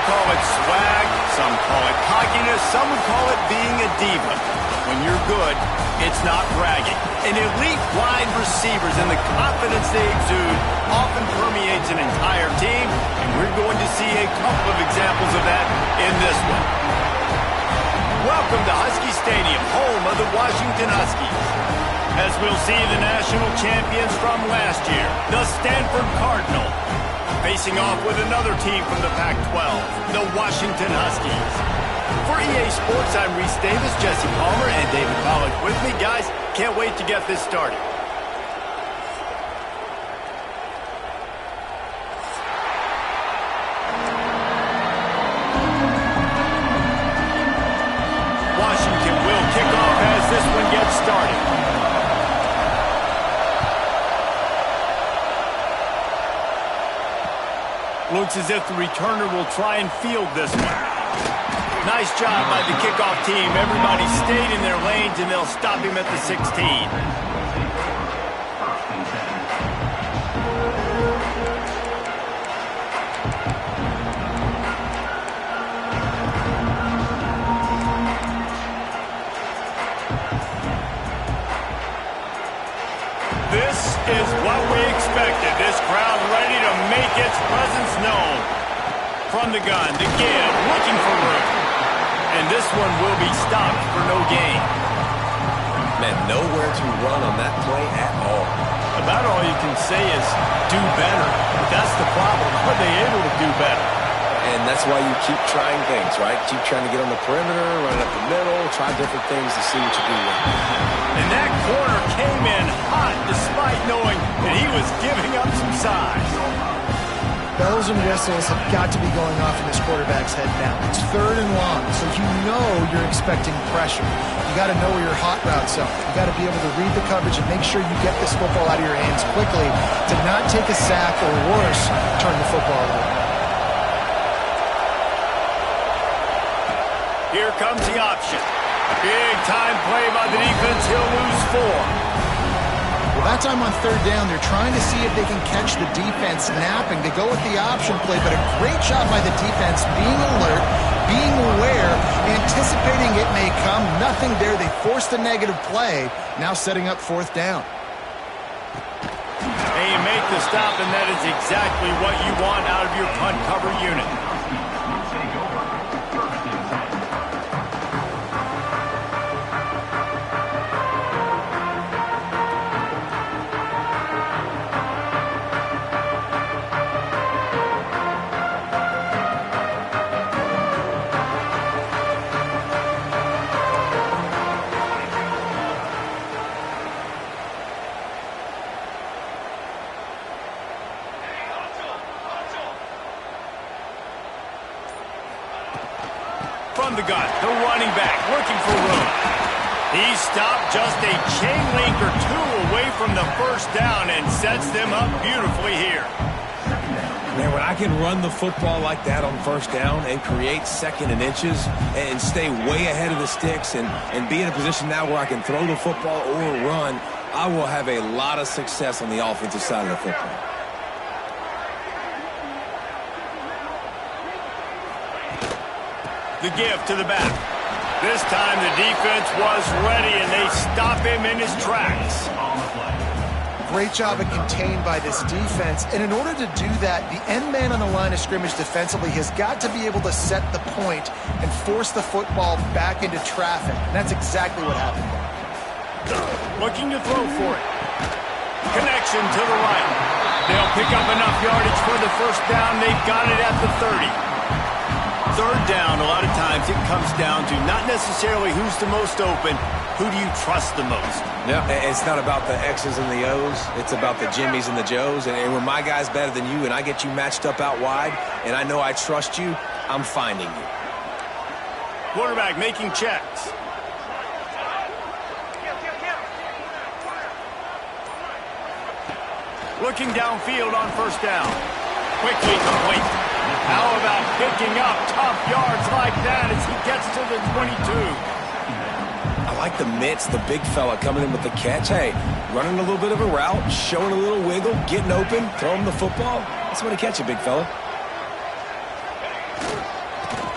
call it swag, some call it cockiness, some would call it being a diva. When you're good, it's not bragging. And elite wide receivers and the confidence they exude often permeates an entire team, and we're going to see a couple of examples of that in this one. Welcome to Husky Stadium, home of the Washington Huskies. As we'll see the national champions from last year, the Stanford Cardinals, facing off with another team from the Pac-12, the Washington Huskies. For EA Sports, I'm Reese Davis, Jesse Palmer, and David Pollack with me. Guys, can't wait to get this started. Washington will kick off as this one gets started. Looks as if the returner will try and field this one. Nice job by the kickoff team. Everybody stayed in their lanes, and they'll stop him at the 16. This is what we expected. This crowd ready to make its presence known. From the gun, the give, looking for room. And this one will be stopped for no gain. Man, nowhere to run on that play at all. About all you can say is do better. But that's the problem. Are they able to do better? And that's why you keep trying things, right? Keep trying to get on the perimeter, run it up the middle, try different things to see what you do with. And that corner came in hot despite knowing that he was giving up some size. Bells and whistles have got to be going off in this quarterback's head now. It's 3rd and long, so you know you're expecting pressure. You got to know where your hot routes are. You got to be able to read the coverage and make sure you get this football out of your hands quickly to not take a sack or worse, turn the football over. Here comes the option. Big time play by the defense. He'll lose 4. Well, that time on 3rd down, they're trying to see if they can catch the defense napping. They go with the option play, but a great job by the defense being alert, being aware, anticipating it may come. Nothing there. They forced a negative play, now setting up 4th down. And you make the stop, and that is exactly what you want out of your punt cover unit. From the gun, the running back looking for room. He stopped just a chain link or 2 away from the 1st down and sets them up beautifully here. Man, when I can run the football like that on 1st down and create 2nd and inches and stay way ahead of the sticks and be in a position now where I can throw the football or run, I will have a lot of success on the offensive side of the football. The give to the back. This time the defense was ready, and they stop him in his tracks. Great job of contained by this defense. And in order to do that, the end man on the line of scrimmage defensively has got to be able to set the point and force the football back into traffic. And that's exactly what happened. Looking to throw for it. Connection to the right. They'll pick up enough yardage for the 1st down. They've got it at the 30. 3rd down, a lot of times it comes down to not necessarily who's the most open, who do you trust the most? Yeah, it's not about the X's and the O's. It's about the Jimmies and the Joes. And when my guy's better than you and I get you matched up out wide and I know I trust you, I'm finding you. Quarterback making checks. Looking downfield on 1st down. Quickly complete. How about picking up tough yards like that as he gets to the 22? I like the mitts, the big fella coming in with the catch. Hey, running a little bit of a route, showing a little wiggle, getting open, throwing the football. That's when to catch it, big fella.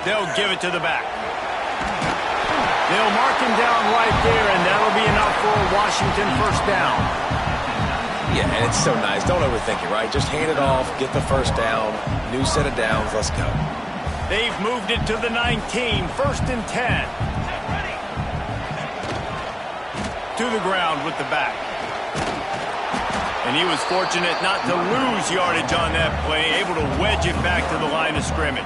They'll give it to the back. They'll mark him down right there, and that'll be enough for a Washington first down. Yeah, and it's so nice. Don't overthink it, right? Just hand it off, get the first down, new set of downs, let's go. They've moved it to the 19, 1st and 10. To the ground with the back. And he was fortunate not to lose yardage on that play, able to wedge it back to the line of scrimmage.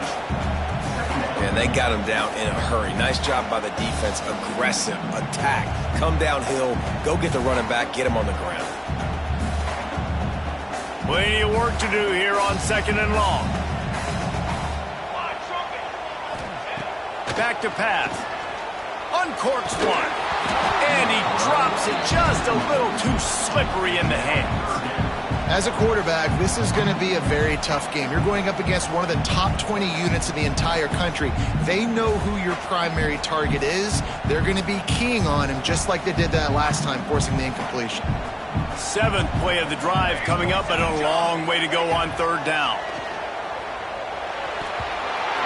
And they got him down in a hurry. Nice job by the defense. Aggressive, attack, come downhill, go get the running back, get him on the ground. Plenty of work to do here on 2nd and long. Back to pass. Uncorks one. And he drops it just a little too slippery in the hands. As a quarterback, this is going to be a very tough game. You're going up against one of the top 20 units in the entire country. They know who your primary target is. They're going to be keying on him just like they did that last time, forcing the incompletion. 7th play of the drive coming up, but a long way to go on 3rd down.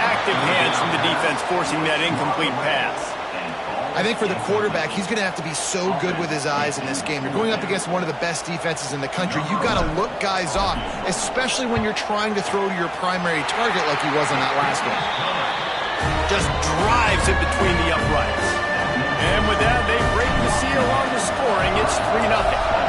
Active hands from the defense forcing that incomplete pass. I think for the quarterback, he's going to have to be so good with his eyes in this game. You're going up against one of the best defenses in the country. You've got to look guys off, especially when you're trying to throw to your primary target like he was on that last one. Just drives it between the uprights. And with that, they break the seal on the scoring. It's 3-0.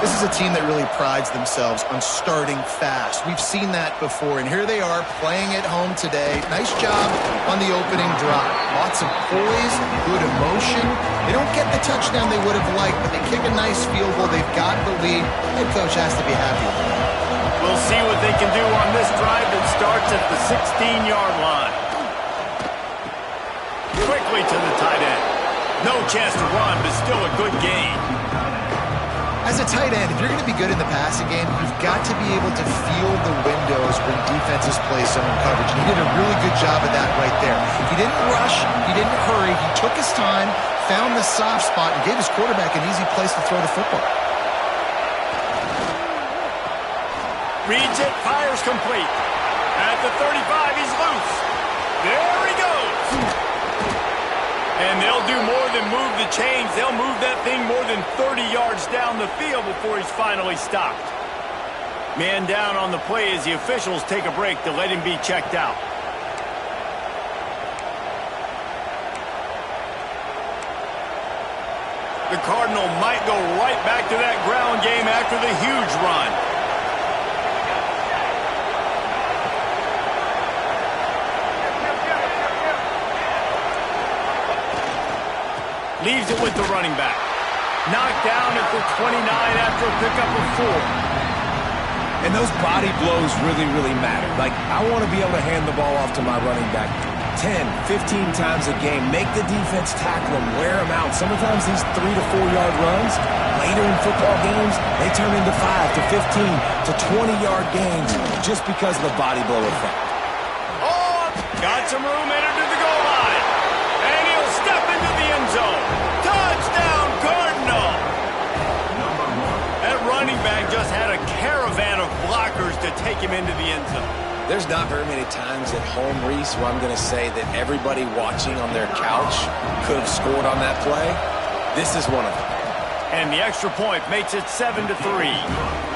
This is a team that really prides themselves on starting fast. We've seen that before, and here they are playing at home today. Nice job on the opening drive. Lots of poise, good emotion. They don't get the touchdown they would have liked, but they kick a nice field goal. They've got the lead. Head coach has to be happy with it. We'll see what they can do on this drive that starts at the 16-yard line. Quickly to the tight end. No chance to run, but still a good gain. As a tight end, if you're going to be good in the passing game, you've got to be able to feel the windows when defenses play zone coverage. And he did a really good job of that right there. He didn't rush. He didn't hurry. He took his time, found the soft spot, and gave his quarterback an easy place to throw the football. Reads it, fires complete. At the 35, he's loose. There he goes. And they'll do more than move the chains. They'll move that thing more than 30 yards down the field before he's finally stopped. Man down on the play as the officials take a break to let him be checked out. The Cardinal might go right back to that ground game after the huge run. Leaves it with the running back. Knocked down at the 29 after a pickup of 4. And those body blows really, really matter. Like, I want to be able to hand the ball off to my running back 10, 15 times a game. Make the defense tackle him, wear him out. Sometimes these 3 to 4 yard runs, later in football games, they turn into 5 to 15 to 20-yard gains just because of the body blow effect. Oh, got some room entered to the goal line. And he'll step into the end zone. Touchdown, Cardinal! That running back just had a caravan of blockers to take him into the end zone. There's not very many times at home, Reese, where I'm going to say that everybody watching on their couch could have scored on that play. This is one of them. And the extra point makes it 7-3.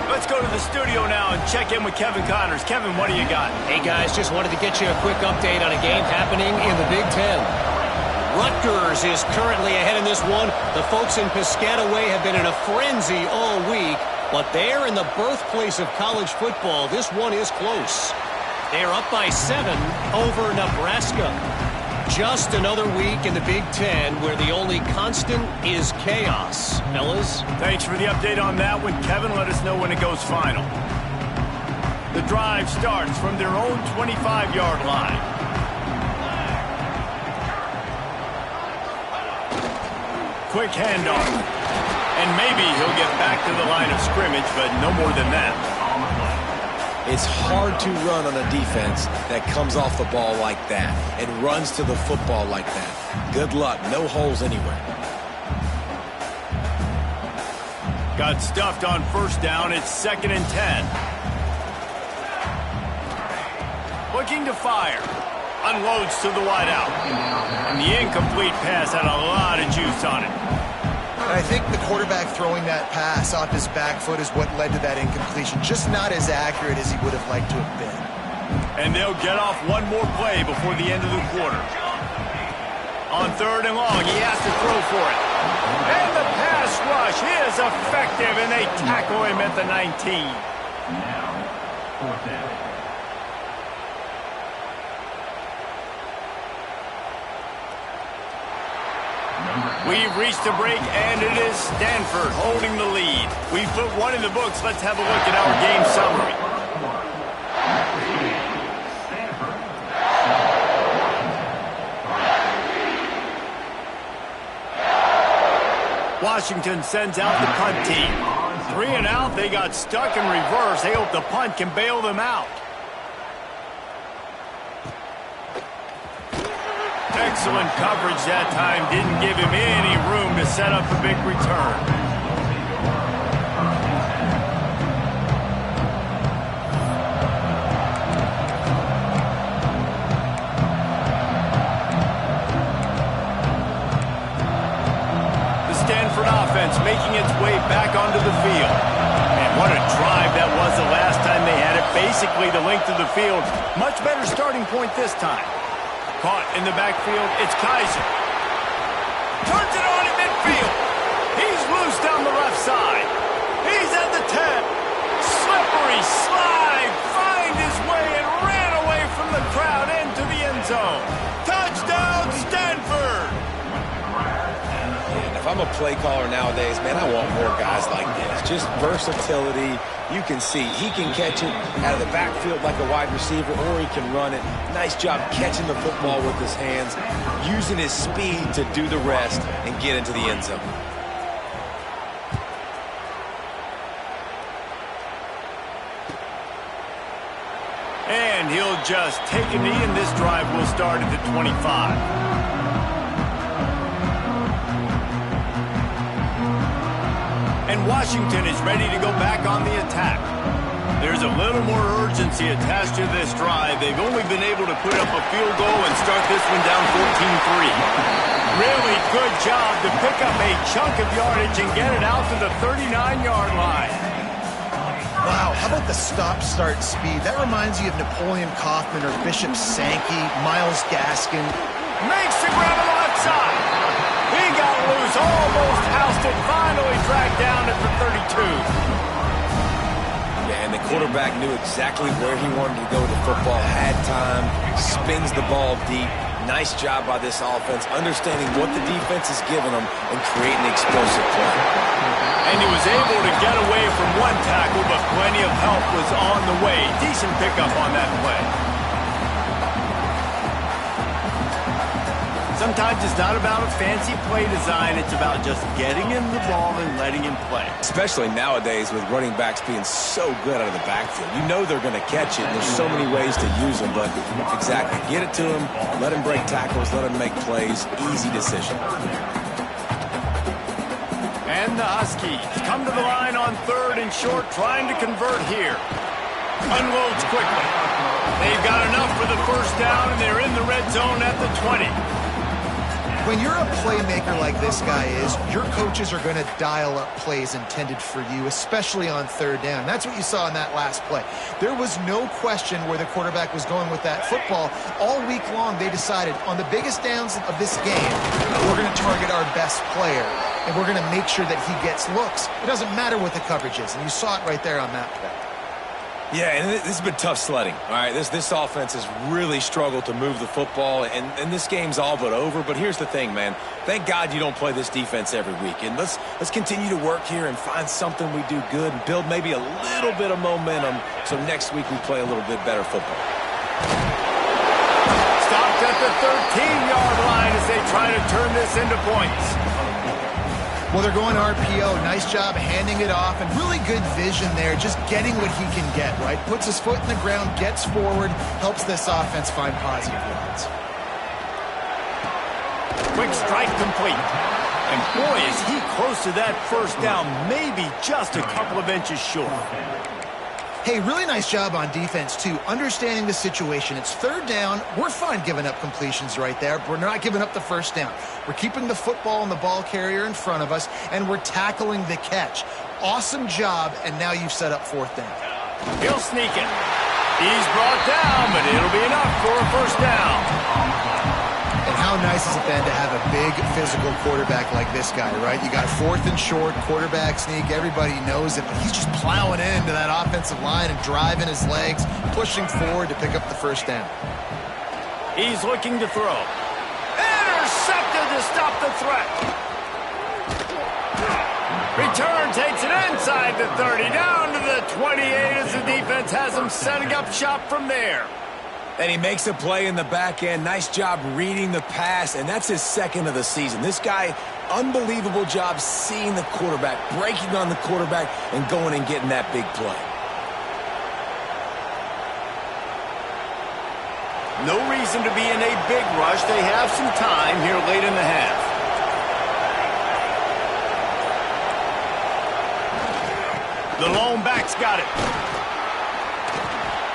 Let's go to the studio now and check in with Kevin Connors. Kevin, what do you got? Hey, guys, just wanted to get you a quick update on a game happening in the Big Ten. Rutgers is currently ahead in this one. The folks in Piscataway have been in a frenzy all week, but they're in the birthplace of college football. This one is close. They're up by 7 over Nebraska. Just another week in the Big Ten where the only constant is chaos. Fellas? Thanks for the update on that one, Kevin. Let us know when it goes final. The drive starts from their own 25-yard line. Quick handoff. And maybe he'll get back to the line of scrimmage, but no more than that. It's hard to run on a defense that comes off the ball like that and runs to the football like that. Good luck. No holes anywhere. Got stuffed on first down. It's 2nd and 10. Looking to fire. Unloads to the wideout. And the incomplete pass had a lot of juice on it. And I think the quarterback throwing that pass off his back foot is what led to that incompletion. Just not as accurate as he would have liked to have been. And they'll get off one more play before the end of the quarter. On 3rd and long, he has to throw for it. And the pass rush is effective, and they tackle him at the 19. Now, 4th down. We've reached a break, and it is Stanford holding the lead. We've put one in the books. Let's have a look at our game summary. Washington sends out the punt team. 3 and out, they got stuck in reverse. They hope the punt can bail them out. Excellent coverage that time. Didn't give him any room to set up a big return. The Stanford offense making its way back onto the field. And what a drive that was the last time they had it. Basically the length of the field. Much better starting point this time. Caught in the backfield, it's Kaiser. Turns it on in midfield. He's loose down the left side. He's at the 10. Slippery slide. Find his way and ran away from the crowd into the end zone. Touchdown, Stanford. And if I'm a play caller nowadays, man, I want more guys like this. Just versatility. You can see he can catch it out of the backfield like a wide receiver, or he can run it. Nice job catching the football with his hands, using his speed to do the rest and get into the end zone. And he'll just take a knee, and this drive will start at the 25. And Washington is ready to go back on the attack. There's a little more urgency attached to this drive. They've only been able to put up a field goal and start this one down 14-3. Really good job to pick up a chunk of yardage and get it out to the 39-yard line. Wow, how about the stop-start speed? That reminds you of Napoleon Kaufman or Bishop Sankey, Myles Gaskin. Makes the grab on the left side. He got loose, almost housed it, finally dragged down at the 32. Yeah, and the quarterback knew exactly where he wanted to go with the football, had time, spins the ball deep. Nice job by this offense, understanding what the defense is giving them and creating explosive play. And he was able to get away from one tackle, but plenty of help was on the way. Decent pickup on that play. Sometimes it's not about a fancy play design. It's about just getting him the ball and letting him play. Especially nowadays with running backs being so good out of the backfield. You know they're going to catch it, and there's so many ways to use them. But exactly, get it to him, let him break tackles, let him make plays. Easy decision. And the Huskies come to the line on 3rd and short, trying to convert here. Unloads quickly. They've got enough for the first down, and they're in the red zone at the 20. When you're a playmaker like this guy is, your coaches are going to dial up plays intended for you, especially on 3rd down. That's what you saw in that last play. There was no question where the quarterback was going with that football. All week long, they decided on the biggest downs of this game, we're going to target our best player, and we're going to make sure that he gets looks. It doesn't matter what the coverage is, and you saw it right there on that play. Yeah, and this has been tough sledding. All right, this offense has really struggled to move the football, and this game's all but over. But here's the thing, man. Thank God you don't play this defense every week. And let's continue to work here and find something we do good and build maybe a little bit of momentum so next week we play a little bit better football. Stopped at the 13-yard line as they try to turn this into points. Well, they're going RPO. Nice job handing it off, and really good vision there, just getting what he can get, right? Puts his foot in the ground, gets forward, helps this offense find positive yards. Quick strike complete. And boy, is he close to that first down, maybe just a couple of inches short. Hey, really nice job on defense, too, understanding the situation. It's third down. We're fine giving up completions right there, but we're not giving up the first down. We're keeping the football and the ball carrier in front of us, and we're tackling the catch. Awesome job, and now you've set up fourth down. He'll sneak it. He's brought down, but it'll be enough for a first down. And how nice is it then to have a big physical quarterback like this guy, right? You got fourth and short, quarterback sneak, everybody knows it, but he's just plowing into that offensive line and driving his legs, pushing forward to pick up the first down. He's looking to throw. Intercepted to stop the threat. Return takes it inside the 30, down to the 28 as the defense has him setting up shop from there. And he makes a play in the back end. Nice job reading the pass, and that's his second of the season. This guy, unbelievable job seeing the quarterback, breaking on the quarterback, and going and getting that big play. No reason to be in a big rush. They have some time here late in the half. The lone back's got it.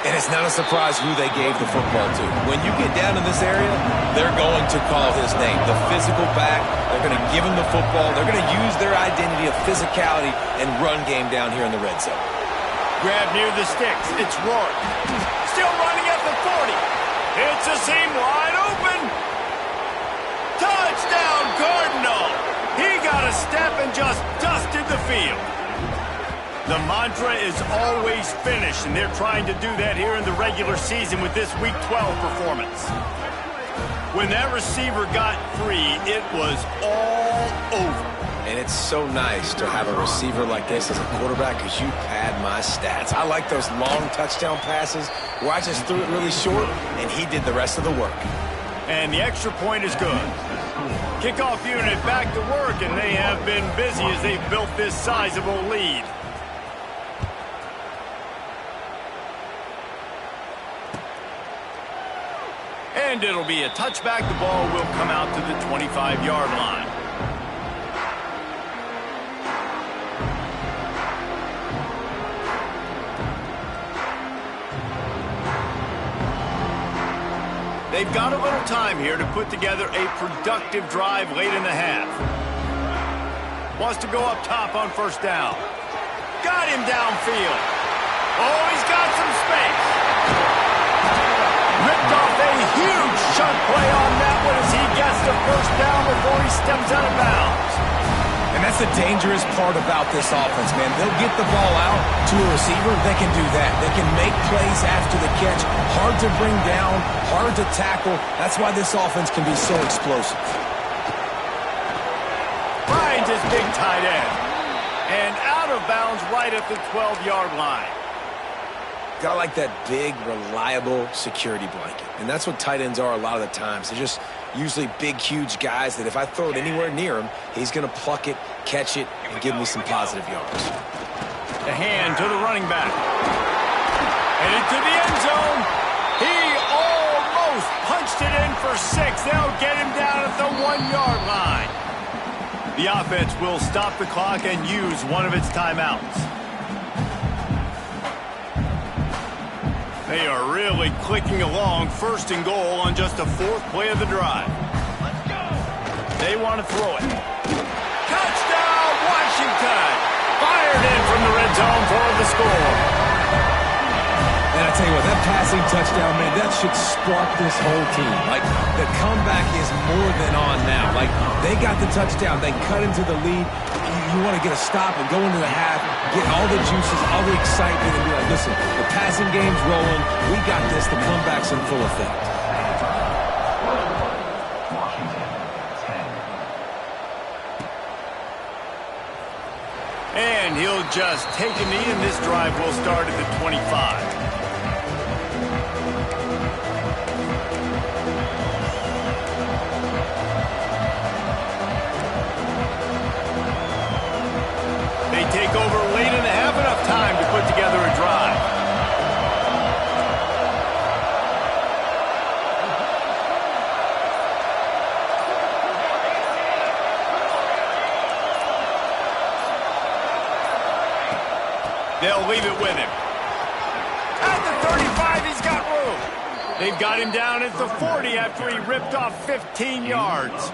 And it's not a surprise who they gave the football to. When you get down in this area, they're going to call his name. The physical back, they're going to give him the football. They're going to use their identity of physicality and run game down here in the red zone. Grab near the sticks. It's Rourke. Still running at the 40. It's a seam wide open. Touchdown, Cardinal. He got a step and just dusted the field. The mantra is always finish, and they're trying to do that here in the regular season with this Week 12 performance. When that receiver got free, it was all over. And it's so nice to have a receiver like this as a quarterback because you pad my stats. I like those long touchdown passes where I just threw it really short, and he did the rest of the work. And the extra point is good. Kickoff unit back to work, and they have been busy as they've built this sizable lead. And it'll be a touchback. The ball will come out to the 25-yard line. They've got a little time here to put together a productive drive late in the half. Wants to go up top on first down. Got him downfield. Oh, he's got some space. Ripped off a huge chunk play on that one as he gets the first down before he steps out of bounds. And that's the dangerous part about this offense, man. They'll get the ball out to a receiver. They can do that. They can make plays after the catch. Hard to bring down, hard to tackle. That's why this offense can be so explosive. Finds his big tight end. And out of bounds right at the 12-yard line. Got like that big, reliable security blanket. And that's what tight ends are a lot of the times. They're just usually big, huge guys that if I throw it anywhere near him, he's going to pluck it, catch it, and give me some positive yards. The hand to the running back. Headed to the end zone. He almost punched it in for 6. They'll get him down at the 1-yard line. The offense will stop the clock and use one of its timeouts. They are really clicking along, first and goal on just the 4th play of the drive. Let's go. They want to throw it. Touchdown, Washington! Fired in from the red zone for the score. And I tell you what, that passing touchdown, man, that should spark this whole team. Like, the comeback is more than on now. Like, they got the touchdown. They cut into the lead. You want to get a stop and go into the half, get all the juices, all the excitement, and be like, listen, the passing game's rolling. We got this. The comeback's in full effect. And he'll just take a knee, and this drive will start at the 25. They take over late in the half, enough time to put together a drive. They'll leave it with him. They've got him down at the 40 after he ripped off 15 yards.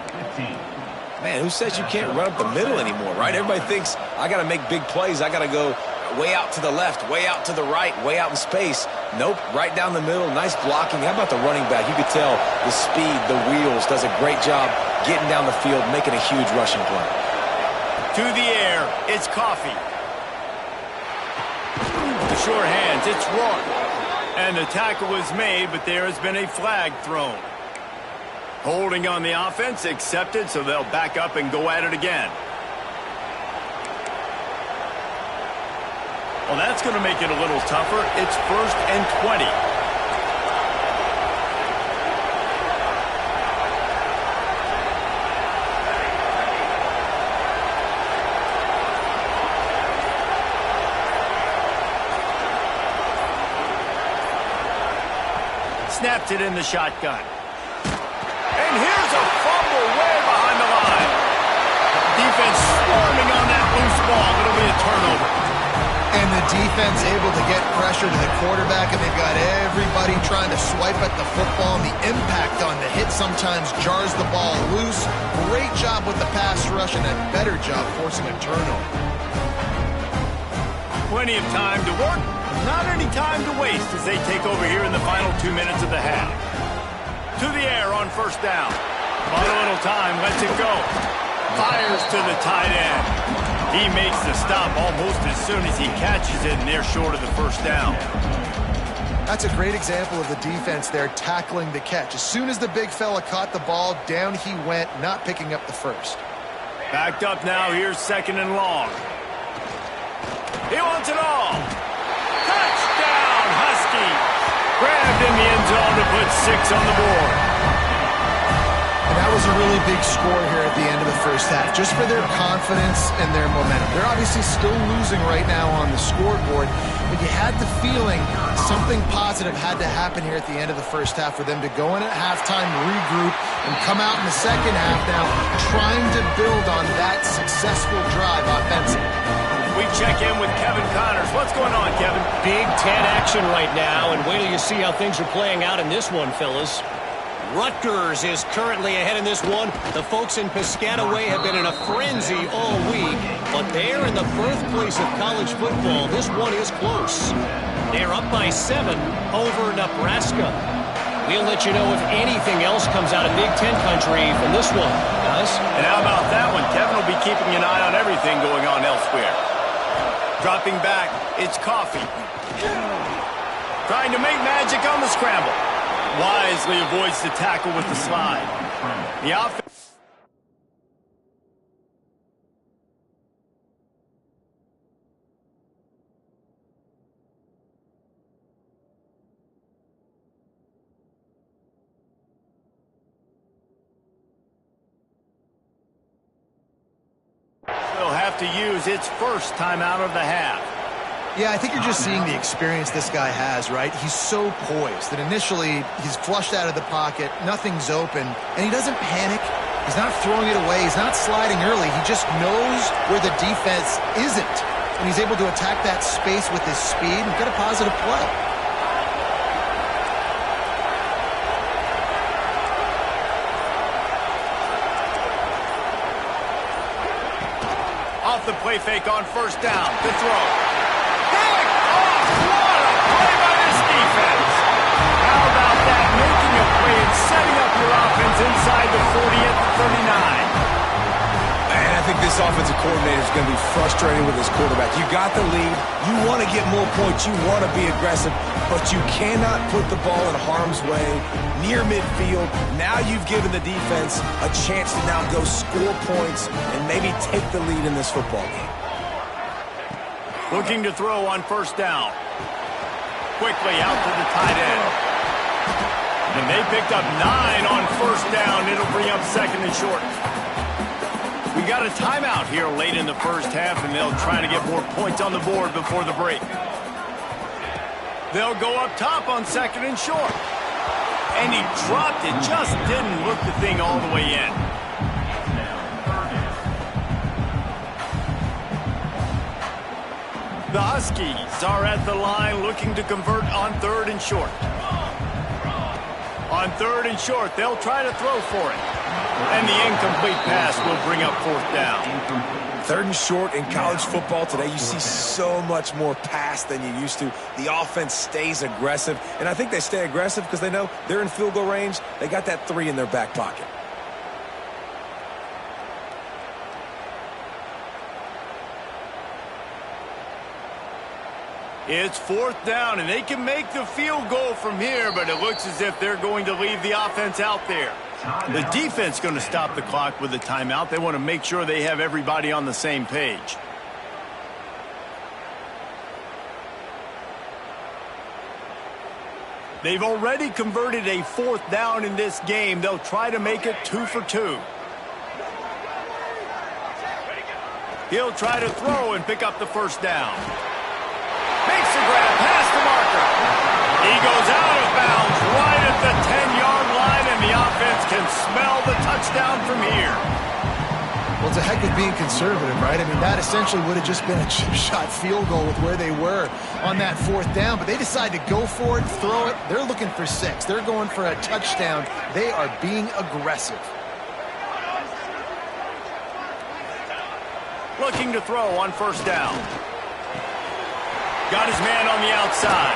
Man, who says you can't run up the middle anymore, right? Everybody thinks I got to make big plays. I got to go way out to the left, way out to the right, way out in space. Nope, right down the middle. Nice blocking. How about the running back? You could tell the speed, the wheels, does a great job getting down the field, making a huge rushing play. To the air, it's Coffee. The sure hands, it's Rourke. And the tackle was made, but there has been a flag thrown. Holding on the offense, accepted, so they'll back up and go at it again. Well, that's going to make it a little tougher. It's 1st and 20. Snapped it in the shotgun. And here's a fumble way behind the line. Defense swarming on that loose ball. It'll be a turnover. And the defense able to get pressure to the quarterback, and they've got everybody trying to swipe at the football, and the impact on the hit sometimes jars the ball loose. Great job with the pass rush, and a better job forcing a turnover. Plenty of time to work. Not any time to waste as they take over here in the final 2 minutes of the half. To the air on 1st down. On a little time, lets it go. Fires to the tight end. He makes the stop almost as soon as he catches it, and they're short of the 1st down. That's a great example of the defense there tackling the catch. As soon as the big fella caught the ball, down he went, not picking up the first. Backed up now, here's 2nd and long. He wants it all. Touchdown, Huskies! Grabbed in the end zone to put 6 on the board. And that was a really big score here at the end of the 1st half, just for their confidence and their momentum. They're obviously still losing right now on the scoreboard, but you had the feeling something positive had to happen here at the end of the 1st half for them to go in at halftime, regroup, and come out in the 2nd half now trying to build on that successful drive offensively. We check in with Kevin Connors. What's going on, Kevin? Big 10 action right now, and wait till you see how things are playing out in this one, fellas. Rutgers is currently ahead in this one. The folks in Piscataway have been in a frenzy all week, but they're in the birthplace of college football. This one is close. They're up by 7 over Nebraska. We'll let you know if anything else comes out of Big Ten country from this one, guys. And how about that one? Kevin will be keeping an eye on everything going on elsewhere. Dropping back, it's Coffee. Trying to make magic on the scramble. Wisely avoids the tackle with the slide. The offense. Will have to use its first time out of the half. Yeah, I think you're just seeing the experience this guy has, right? He's so poised that initially he's flushed out of the pocket, nothing's open, and he doesn't panic. He's not throwing it away. He's not sliding early. He just knows where the defense isn't, and he's able to attack that space with his speed and get a positive play. Off the play fake on 1st down. The throw. What a play by this defense. How about that? Making a play and setting up your offense inside the 40 at the 39. Man, I think this offensive coordinator is going to be frustrated with his quarterback. You got the lead. You want to get more points. You want to be aggressive, but you cannot put the ball in harm's way near midfield. Now you've given the defense a chance to now go score points and maybe take the lead in this football game. Looking to throw on 1st down. Quickly out to the tight end. And they picked up 9 on 1st down. It'll bring up 2nd and short. We got a timeout here late in the 1st half, and they'll try to get more points on the board before the break. They'll go up top on 2nd and short. And he dropped it. Just didn't look the thing all the way in. The Huskies are at the line looking to convert on 3rd and short. On 3rd and short, they'll try to throw for it. And the incomplete pass will bring up 4th down. 3rd and short in college football today, you see so much more pass than you used to. The offense stays aggressive, and I think they stay aggressive because they know they're in field goal range. They got that 3 in their back pocket. It's 4th down, and they can make the field goal from here, but it looks as if they're going to leave the offense out there. The defense is going to stop the clock with a timeout. They want to make sure they have everybody on the same page. They've already converted a 4th down in this game. They'll try to make it 2 for 2. He'll try to throw and pick up the 1st down. Makes the grab past the marker. He goes out of bounds right at the 10-yard line, and the offense can smell the touchdown from here. Well, it's a heck of being conservative, right? I mean, that essentially would have just been a chip shot field goal with where they were on that 4th down, but they decide to go for it, throw it. They're looking for 6. They're going for a touchdown. They are being aggressive. Looking to throw on 1st down. Got his man on the outside.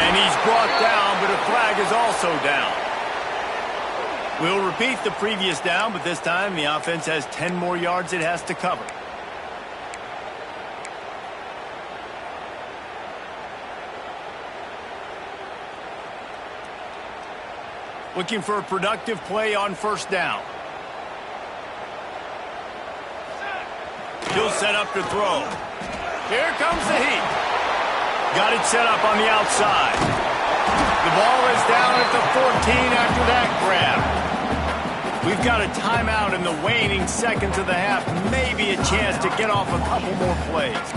And he's brought down, but a flag is also down. We'll repeat the previous down, but this time the offense has 10 more yards it has to cover. Looking for a productive play on 1st down. He'll set up to throw. Here comes the heat. Got it set up on the outside. The ball is down at the 14 after that grab. We've got a timeout in the waning seconds of the half. Maybe a chance to get off a couple more plays.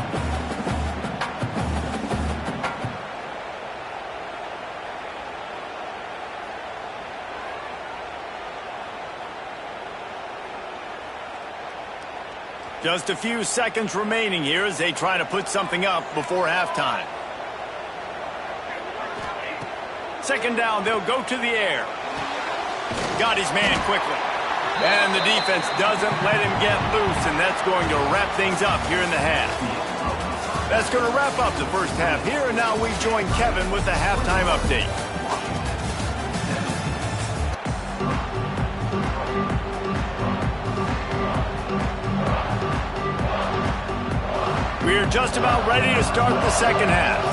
Just a few seconds remaining here as they try to put something up before halftime. 2nd down, they'll go to the air. Got his man quickly. And the defense doesn't let him get loose, and that's going to wrap things up here in the half. That's going to wrap up the 1st half here, and now we join Kevin with the halftime update. We are just about ready to start the 2nd half.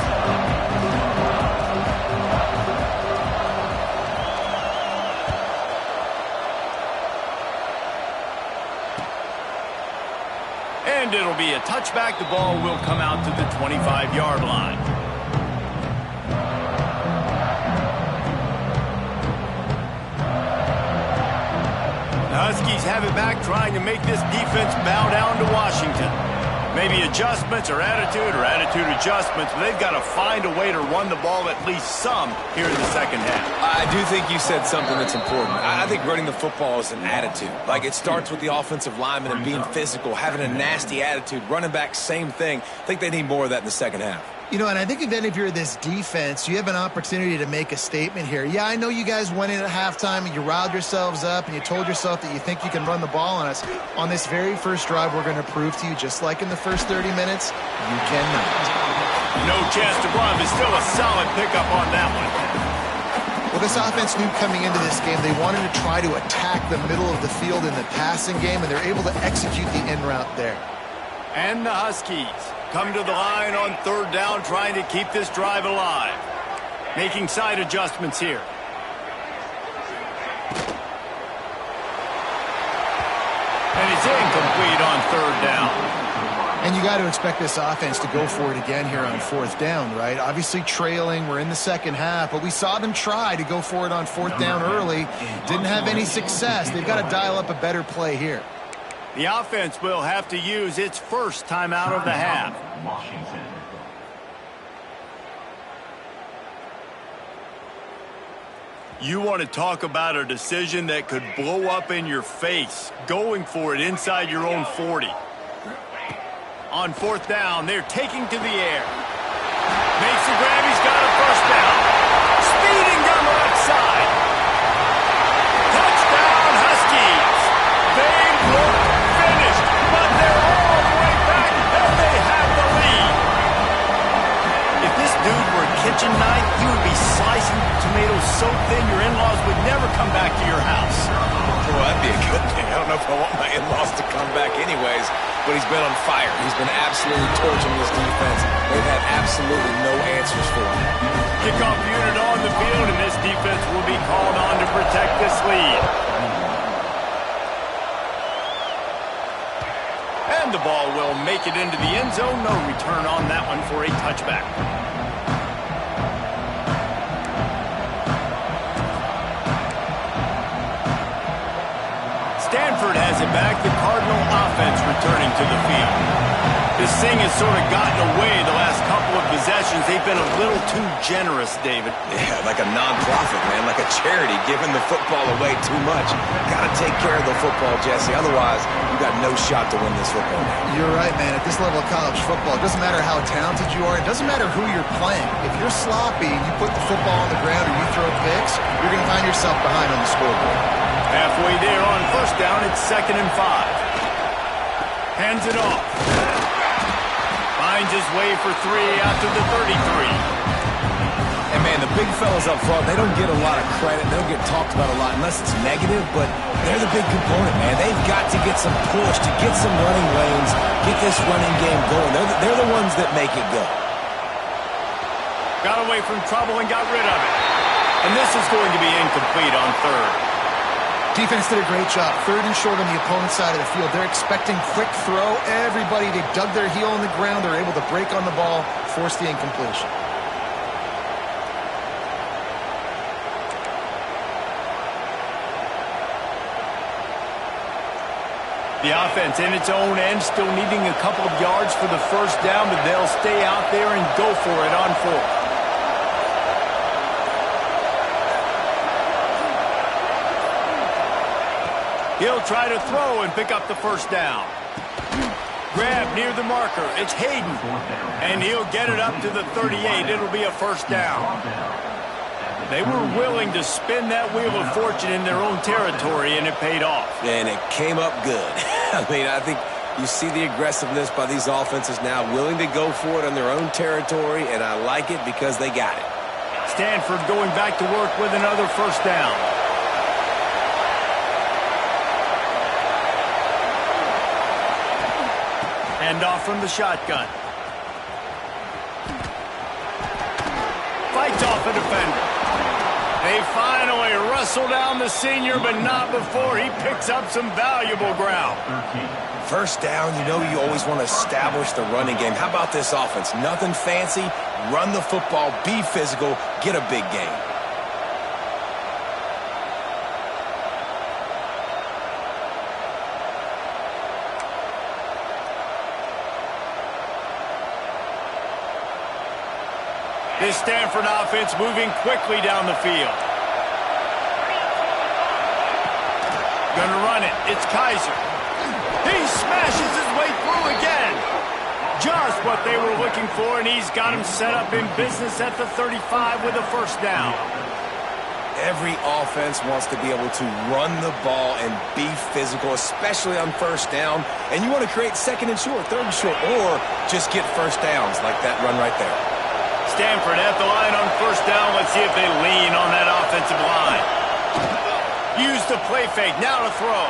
And it'll be a touchback. The ball will come out to the 25-yard line. The Huskies have it back, trying to make this defense bow down to Washington. Maybe adjustments or attitude adjustments, but they've got to find a way to run the ball at least some here in the 2nd half. I do think you said something that's important. I think running the football is an attitude. Like, it starts with the offensive lineman and being physical, having a nasty attitude. Running back, same thing. I think they need more of that in the 2nd half. You know, and I think then if you're this defense, you have an opportunity to make a statement here. Yeah, I know you guys went in at halftime and you riled yourselves up and you told yourself that you think you can run the ball on us. On this very first drive, we're going to prove to you, just like in the first 30 minutes, you cannot. No chance to run, but still a solid pickup on that one. Well, this offense knew coming into this game they wanted to try to attack the middle of the field in the passing game, and they're able to execute the in route there. And the Huskies come to the line on 3rd down, trying to keep this drive alive. Making side adjustments here. And it's incomplete on 3rd down. And you got to expect this offense to go for it again here on 4th down, right? Obviously trailing, we're in the 2nd half, but we saw them try to go for it on 4th down early. Didn't have any success. They've got to dial up a better play here. The offense will have to use its first timeout of the half. Washington. You want to talk about a decision that could blow up in your face, going for it inside your own 40. On 4th down, they're taking to the air. Makes the grab, he's got a 1st down. Speeding down the left side. so thin your in-laws would never come back to your house. Well, that'd be a good thing. I don't know if I want my in-laws to come back anyways, but he's been on fire. He's been absolutely torching this defense. They've had absolutely no answers for him. Kickoff unit on the field, and this defense will be called on to protect this lead. And the ball will make it into the end zone. No return on that one for a touchback. Stanford has it back. The Cardinal offense returning to the field. This thing has sort of gotten away the last couple of possessions. They've been a little too generous, David. Yeah, like a non-profit, man, like a charity, giving the football away too much. Got to take care of the football, Jesse. Otherwise, you got no shot to win this football game. You're right, man. At this level of college football, it doesn't matter how talented you are. It doesn't matter who you're playing. If you're sloppy and you put the football on the ground or you throw picks, you're going to find yourself behind on the scoreboard. Halfway there on first down, it's 2nd and 5. Hands it off. Finds his way for 3 out to the 33. And, man, the big fellas up front, they don't get a lot of credit. They don't get talked about a lot unless it's negative, but they're the big component, man. They've got to get some push, to get some running lanes, get this running game going. They're the ones that make it go. Got away from trouble and got rid of it. And this is going to be incomplete on 3rd. Defense did a great job. 3rd and short on the opponent's side of the field. They're expecting quick throw. Everybody, they dug their heel in the ground. They're able to break on the ball, force the incompletion. The offense in its own end, still needing a couple of yards for the first down, but they'll stay out there and go for it on 4th. He'll try to throw and pick up the first down. Grab near the marker. It's Hayden. And he'll get it up to the 38. It'll be a first down. They were willing to spin that wheel of fortune in their own territory, and it paid off. And it came up good. I mean, I think you see the aggressiveness by these offenses now, willing to go for it on their own territory, and I like it because they got it. Stanford going back to work with another first down. Hand off from the shotgun. Fights off a defender. They finally wrestle down the senior, but not before he picks up some valuable ground. First down, you know you always want to establish the running game. How about this offense? Nothing fancy. Run the football, be physical, get a big gain. This Stanford offense moving quickly down the field. Gonna run it. It's Kaiser. He smashes his way through again. Just what they were looking for, and he's got him set up in business at the 35 with a first down. Every offense wants to be able to run the ball and be physical, especially on first down. And you want to create 2nd and short, 3rd and short, or just get first downs like that run right there. Stanford at the line on first down. Let's see if they lean on that offensive line. Use the play fake. Now to throw.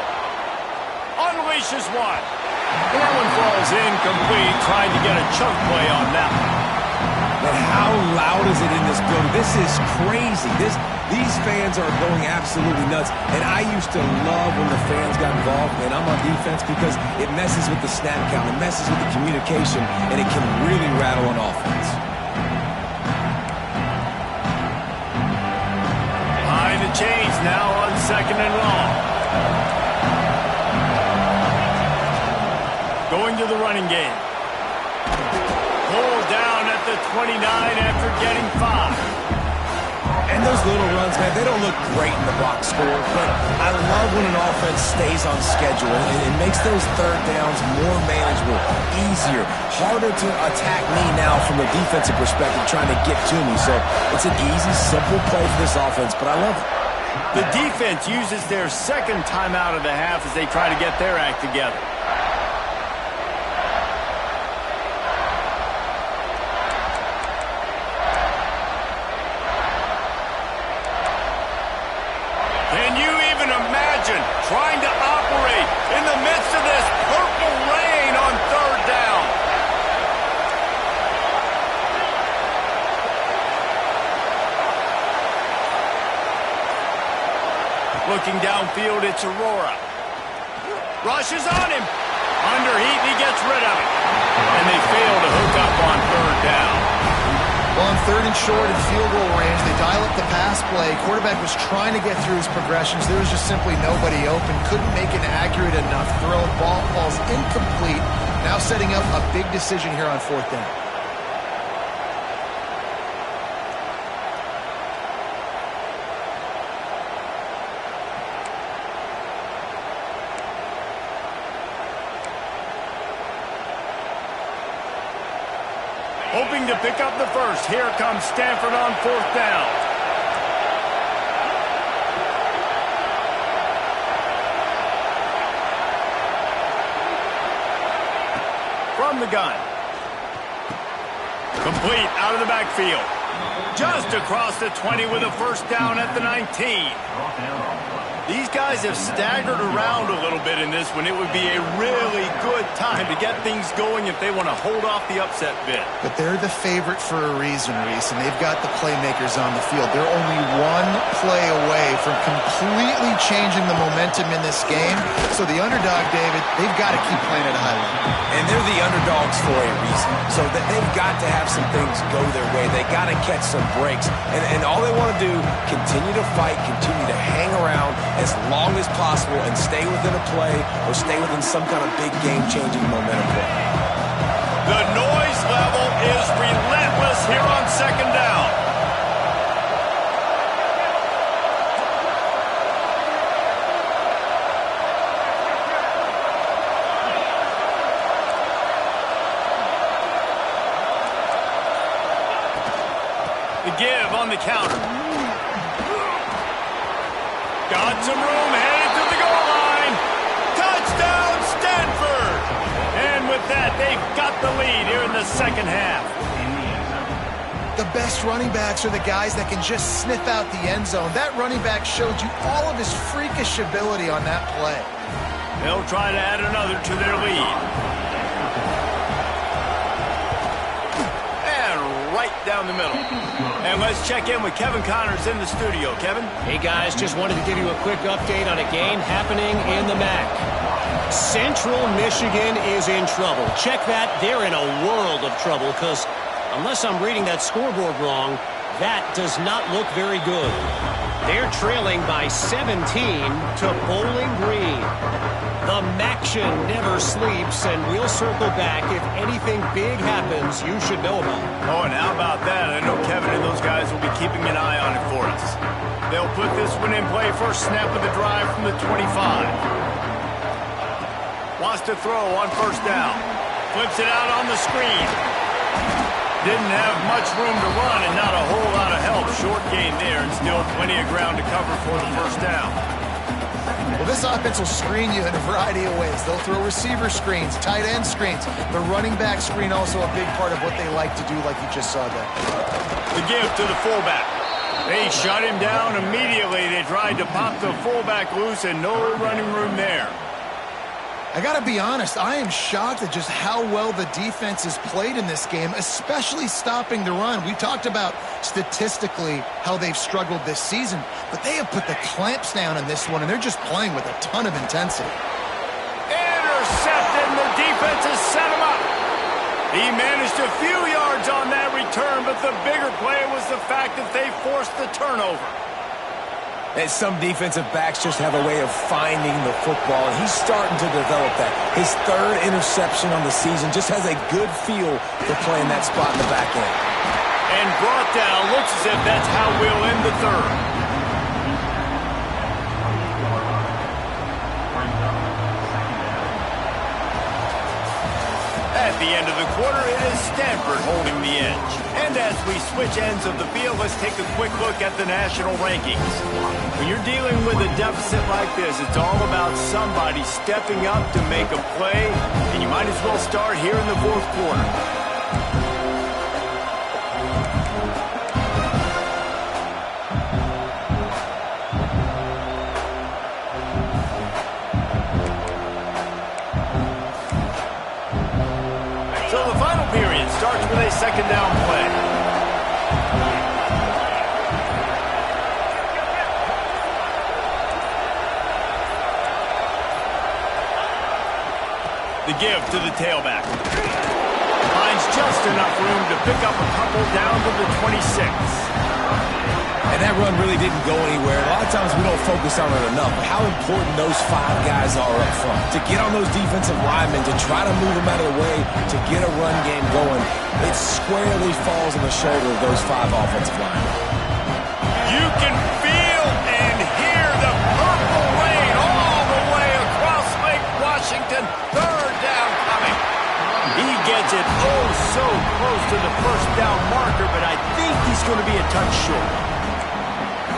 Unleashes one. And that one falls incomplete. Trying to get a chunk play on that one. But how loud is it in this building? This is crazy. These fans are going absolutely nuts. And I used to love when the fans got involved, and I'm on defense, because it messes with the snap count. It messes with the communication, and it can really rattle on offense. Behind the chains now on 2nd and long. Going to the running game. Pulled down at the 29 after getting 5. And those little runs, man, they don't look great in the box score, but I love when an offense stays on schedule, and it makes those 3rd downs more manageable, easier, harder to attack me now from a defensive perspective trying to get to me. So it's an easy, simple play for this offense, but I love it. The defense uses their 2nd timeout of the half as they try to get their act together. fortune trying to operate in the midst of this purple rain on third down. Looking downfield, it's Aurora. Rushes on him. Under heat, he gets rid of it. And they fail to hook up on third down. Well, on third and short and field goal range, they dial up the pass play. Quarterback was trying to get through his progressions. There was just simply nobody open. Couldn't make an accurate enough throw. Ball falls incomplete. Now setting up a big decision here on fourth down. Hoping to pick up the first. Here comes Stanford on fourth down. From the gun. Complete out of the backfield. Just across the 20 with a first down at the 19. These guys have staggered around a little bit in this one. It would be a really good time to get things going if they want to hold off the upset bid. But they're the favorite for a reason, Reese, and they've got the playmakers on the field. They're only one play away from completely changing the momentum in this game. So the underdog, David, they've got to keep playing at a high level. And they're the underdogs for a reason. So that they've got to have some things go their way. They got to catch some breaks. And all they want to do, continue to fight, continue to hang around as long as possible and stay within a play or stay within some kind of big game-changing momentum play. The noise level is relentless here on second down. The give on the counter. Got some room, headed to the goal line. Touchdown, Stanford! And with that, they've got the lead here in the second half. The best running backs are the guys that can just sniff out the end zone. That running back showed you all of his freakish ability on that play. They'll try to add another to their lead. And right down the middle. And let's check in with Kevin Connors in the studio. Kevin? Hey, guys, just wanted to give you a quick update on a game happening in the MAC. Central Michigan is in trouble. Check that. They're in a world of trouble because unless I'm reading that scoreboard wrong, that does not look very good. They're trailing by 17 to Bowling Green. The Maction never sleeps, and we'll circle back. If anything big happens, you should know about it. Oh, and how about that? I know Kevin and those guys will be keeping an eye on it for us. They'll put this one in play. First snap of the drive from the 25. Wants to throw on first down. Flips it out on the screen. Didn't have much room to run and not a whole lot of help. Short gain there and still plenty of ground to cover for the first down. Well, this offense will screen you in a variety of ways. They'll throw receiver screens, tight end screens. The running back screen also a big part of what they like to do, like you just saw there. The give to the fullback. They shut him down immediately. They tried to pop the fullback loose and no running room there. I got to be honest, I am shocked at just how well the defense has played in this game, especially stopping the run. We talked about statistically how they've struggled this season, but they have put the clamps down in this one, and they're just playing with a ton of intensity. Intercepted, and the defense has set him up. He managed a few yards on that return, but the bigger play was the fact that they forced the turnover. And some defensive backs just have a way of finding the football, and he's starting to develop that. His third interception on the season just has a good feel for playing that spot in the back end. And brought down. Looks as if that's how we'll end the third. At the end of the quarter, it is Stanford holding the edge. And as we switch ends of the field, let's take a quick look at the national rankings. When you're dealing with a deficit like this, it's all about somebody stepping up to make a play, and you might as well start here in the fourth quarter. second down play. The give to the tailback. Finds just enough room to pick up a couple down to the 26. And that run really didn't go anywhere. A lot of times we don't focus on it enough. How important those 5 guys are up front. To get on those defensive linemen, to try to move them out of the way, to get a run game going, it squarely falls on the shoulder of those 5 offensive linemen. You can feel and hear the purple rain all the way across Lake Washington. Third down coming. He gets it oh so close to the first down marker, but I think he's going to be a touch short.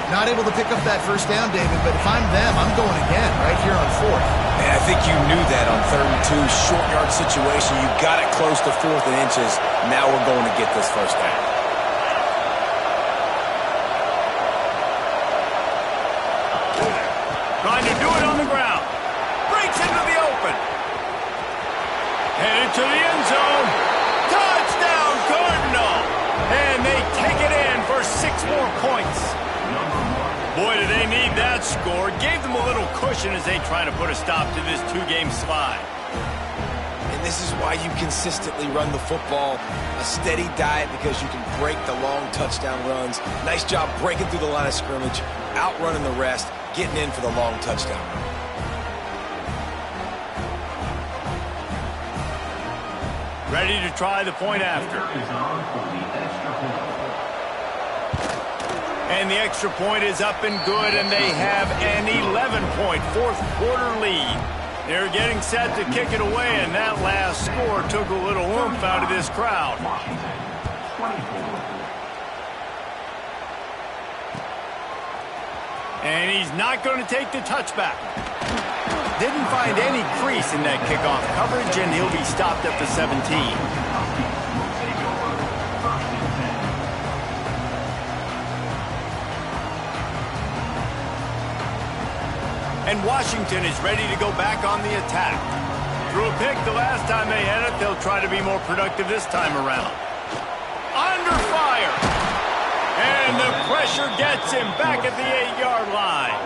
Not able to pick up that first down, David, but if I'm them, I'm going again right here on 4th. And I think you knew that on 3rd and 2, short yard situation. You got it close to 4th and inches. Now we're going to get this first down. Trying to do it on the ground. Breaks into the open. Headed to the end zone. Touchdown, Cardinal. And they take it in for 6 more points. Boy, do they need that score. Gave them a little cushion as they try to put a stop to this 2-game slide. And this is why you consistently run the football. A steady diet because you can break the long touchdown runs. Nice job breaking through the line of scrimmage, outrunning the rest, getting in for the long touchdown run. Ready to try the point after. And the extra point is up and good, and they have an 11-point fourth-quarter lead. They're getting set to kick it away, and that last score took a little oomph out of this crowd. And he's not going to take the touchback. Didn't find any crease in that kickoff coverage, and he'll be stopped at the 17. And Washington is ready to go back on the attack. Threw a pick the last time they had it. They'll try to be more productive this time around. Under fire. And the pressure gets him back at the 8-yard line.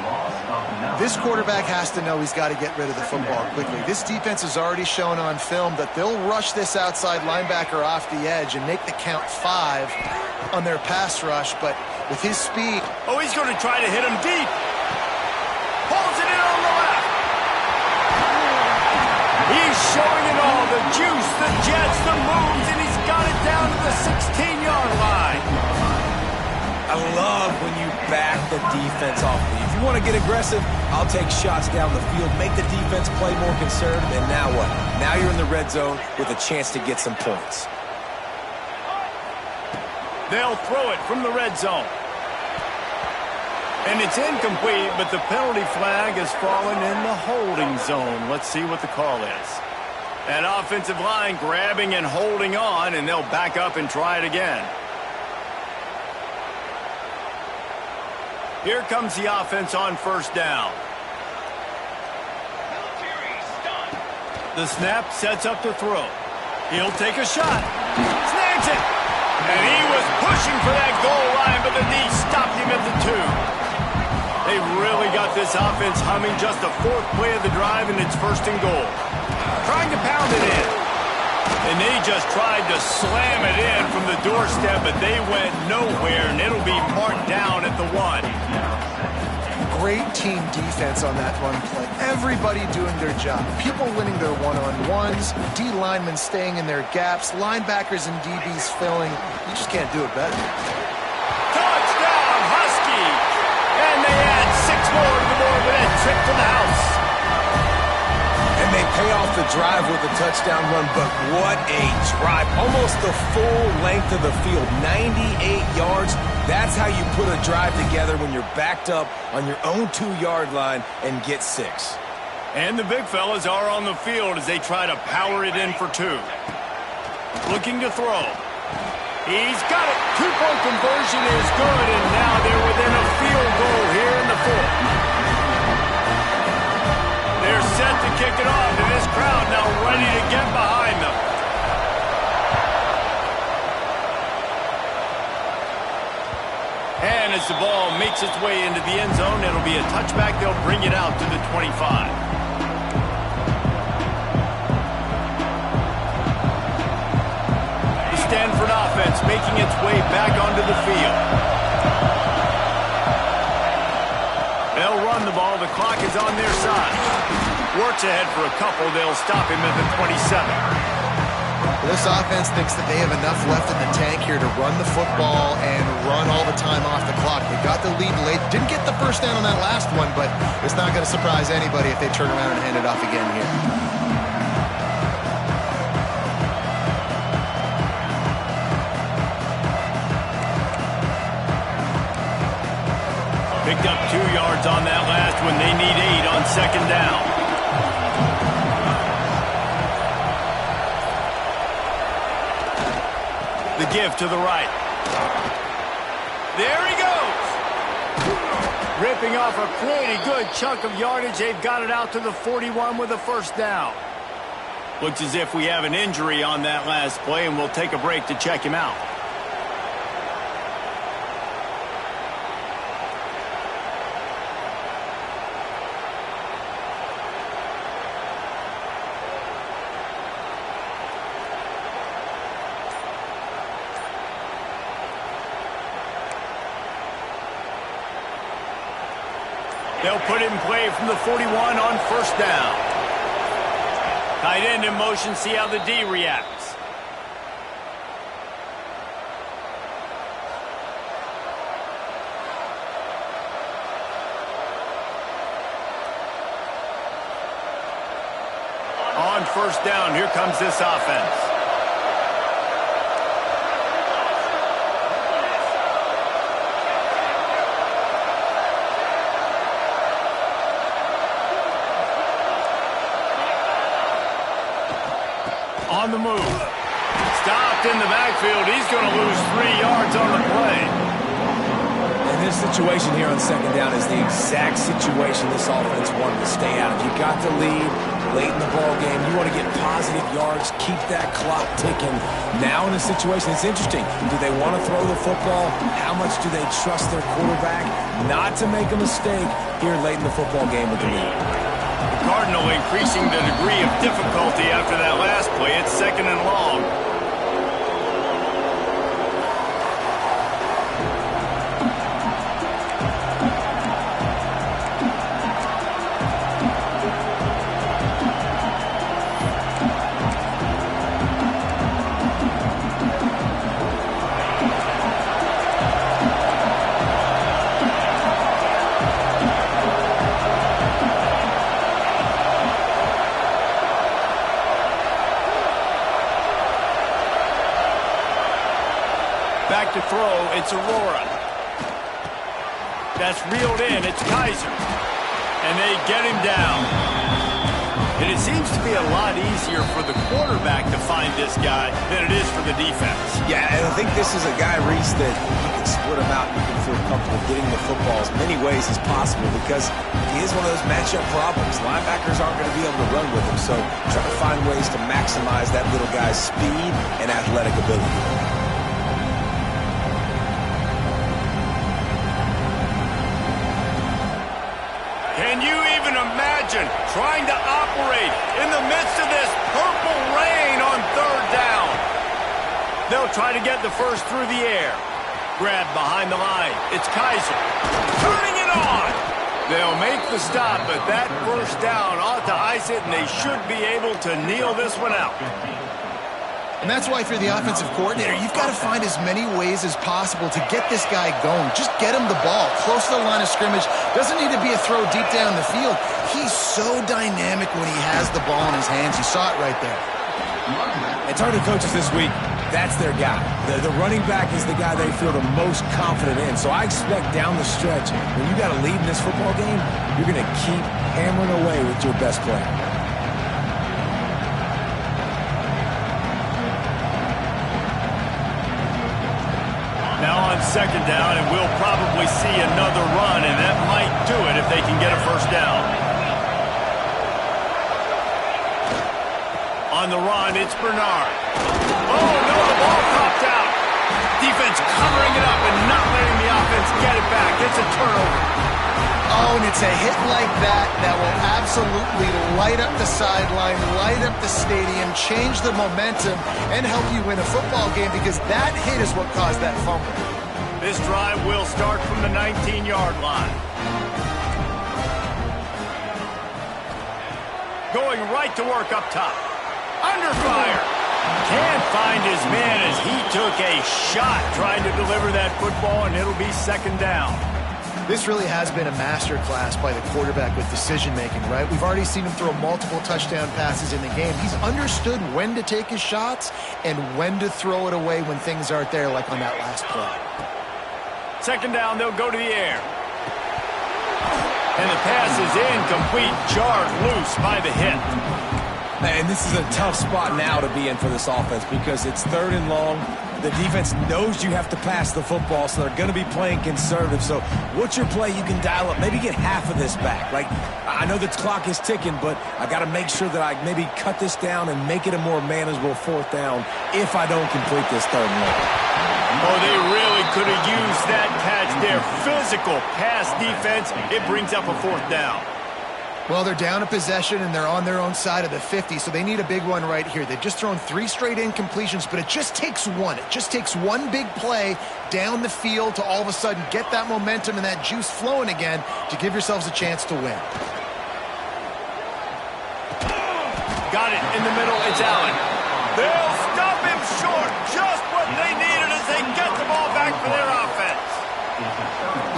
This quarterback has to know he's got to get rid of the football quickly. This defense has already shown on film that they'll rush this outside linebacker off the edge and make the count 5 on their pass rush, but with his speed... Oh, he's going to try to hit him deep. Pulls it in on the left. He's showing it all. The juice, the jets, the moves, and he's got it down to the 16-yard line. I love when you back the defense off. If you want to get aggressive, I'll take shots down the field, make the defense play more conservative, and now what? Now you're in the red zone with a chance to get some points. They'll throw it from the red zone. And it's incomplete, but the penalty flag has fallen in the holding zone. Let's see what the call is. That offensive line grabbing and holding on, and they'll back up and try it again. Here comes the offense on first down. The snap sets up the throw. He'll take a shot. Snags it. And he was pushing for that goal line, but the knee stopped him at the 2. They really got this offense humming. Just the 4th play of the drive, and it's 1st and goal. Trying to pound it in. And they just tried to slam it in from the doorstep, but they went nowhere, and it'll be marked down at the 1. Great team defense on that run play. Everybody doing their job. People winning their one-on-ones, D linemen staying in their gaps, linebackers and DBs filling. You just can't do it better. Touchdown, Huskies! And they add 6 more to the board with that trip to the house. And they pay off the drive with a touchdown run, but what a drive. Almost the full length of the field, 98 yards. That's how you put a drive together when you're backed up on your own 2-yard line and get 6. And the big fellas are on the field as they try to power it in for 2. Looking to throw. He's got it. 2-point conversion is good, and now they're within a field goal here in the 4th. They're set to kick it off, and this crowd now ready to get behind them. makes its way into the end zone. It'll be a touchback. They'll bring it out to the 25. The Stanford offense making its way back onto the field. They'll run the ball. The clock is on their side. Works ahead for a couple. They'll stop him at the 27. This offense thinks that they have enough left in the tank here to run the football and run all the time off the clock. They got the lead late. Didn't get the first down on that last one, but it's not going to surprise anybody if they turn around and hand it off again here. Picked up 2 yards on that last one. They need 8 on second down. The give to the right. There he goes. Ripping off a pretty good chunk of yardage. They've got it out to the 41 with a first down. Looks as if we have an injury on that last play, and we'll take a break to check him out. They'll put it in play from the 41 on first down. Tight end in motion, see how the D reacts. On first down, here comes this offense. On the move. Stopped in the backfield. He's going to lose 3 yards on the play. And this situation here on second down is the exact situation this offense wanted to stay out of. You got the lead late in the ball game. You want to get positive yards, keep that clock ticking. Now in a situation, it's interesting. Do they want to throw the football? How much do they trust their quarterback not to make a mistake here late in the football game with the lead? Cardinal increasing the degree of difficulty after that last play. It's second and long. Back to throw, it's Aurora. That's reeled in, it's Kaiser. And they get him down. And it seems to be a lot easier for the quarterback to find this guy than it is for the defense. Yeah, and I think this is a guy, Reese, that you can split him out and you can feel comfortable getting the football as many ways as possible because he is one of those matchup problems. Linebackers aren't going to be able to run with him, so try to find ways to maximize that little guy's speed and athletic ability. Can you even imagine trying to operate in the midst of this purple rain on third down? They'll try to get the first through the air. Grab behind the line. It's Kaiser. Turning it on. They'll make the stop, but that first down ought to ice it, and they should be able to kneel this one out. And that's why if you're the offensive coordinator, you've got to find as many ways as possible to get this guy going. Just get him the ball close to the line of scrimmage. Doesn't need to be a throw deep down the field. He's so dynamic when he has the ball in his hands. You saw it right there. And talking to coaches this week, that's their guy. The running back is the guy they feel the most confident in. So I expect down the stretch, when you got a lead in this football game, you're going to keep hammering away with your best player. Now on second down, and we'll probably see another run, and that might do it if they can get a first down. On the run, it's Bernard. Oh, no, the ball popped out. Defense covering it up and not letting the offense get it back. It's a turnover. Oh, and it's a hit like that that will absolutely light up the sideline, light up the stadium, change the momentum, and help you win a football game because that hit is what caused that fumble. This drive will start from the 19-yard line. Going right to work up top. Under fire. Can't find his man as he took a shot trying to deliver that football, and it'll be second down. This really has been a master class by the quarterback with decision-making, right? We've already seen him throw multiple touchdown passes in the game. He's understood when to take his shots and when to throw it away when things aren't there, like on that last play. Second down, they'll go to the air. And the pass is incomplete, jarred loose by the hit. And this is a tough spot now to be in for this offense because it's third and long. The defense knows you have to pass the football, so they're going to be playing conservative. So what's your play you can dial up? Maybe get half of this back. Like, I know the clock is ticking, but I got to make sure that I maybe cut this down and make it a more manageable fourth down if I don't complete this third and long. Oh, they really could have used that catch there. Physical pass defense. It brings up a fourth down. Well, they're down a possession, and they're on their own side of the 50, so they need a big one right here. They've just thrown 3 straight incompletions, but it just takes one. It just takes one big play down the field to all of a sudden get that momentum and that juice flowing again to give yourselves a chance to win. Got it in the middle. It's Allen. They'll stop him short. Just what they needed as they get the ball back for their offense.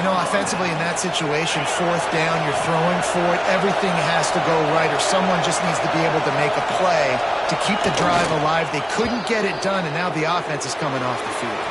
You know, offensively in that situation, fourth down, you're throwing for it, everything has to go right, or someone just needs to be able to make a play to keep the drive alive. They couldn't get it done, and now the offense is coming off the field.